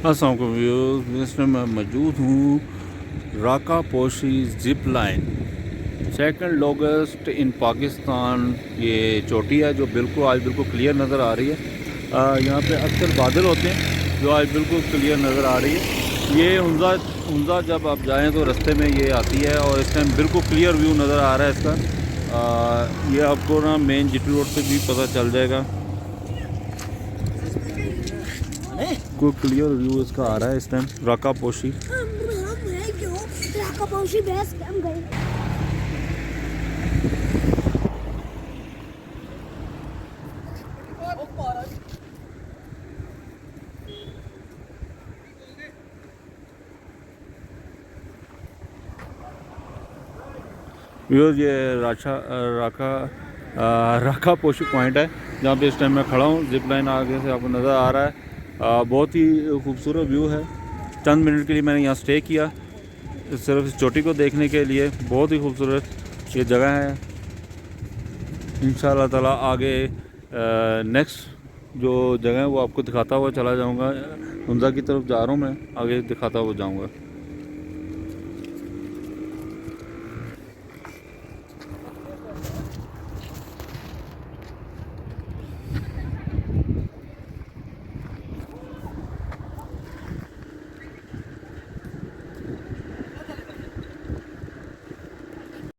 अस्सलाम वालेकुम व्यूअर्स, इस समय मैं मौजूद हूँ राका पोशी ज़िप लाइन। 2 अगस्त इन पाकिस्तान ये चोटी है जो बिल्कुल आज बिल्कुल क्लियर नज़र आ रही है। यहाँ पे अक्सर बादल होते हैं जो आज बिल्कुल क्लियर नज़र आ रही है। ये हुंजा जब आप जाएँ तो रास्ते में ये आती है और इस टाइम बिल्कुल क्लियर व्यू नज़र आ रहा है इसका। ये आपको ना मेन जीटी रोड से भी पता चल जाएगा। कोई क्लियर व्यू इसका आ रहा है इस टाइम राका पोशी। व्यूअर्स ये राका पोशी पॉइंट है जहाँ पे इस टाइम मैं खड़ा हूँ। जिप लाइन आगे से आपको नज़र आ रहा है। बहुत ही खूबसूरत व्यू है। चंद मिनट के लिए मैंने यहाँ स्टे किया सिर्फ इस चोटी को देखने के लिए। बहुत ही खूबसूरत ये जगह है। इंशाअल्लाह ताला आगे नेक्स्ट जो जगह है वो आपको दिखाता हुआ चला जाऊँगा। हुंजा की तरफ जा रहा हूँ मैं, आगे दिखाता हुआ जाऊँगा।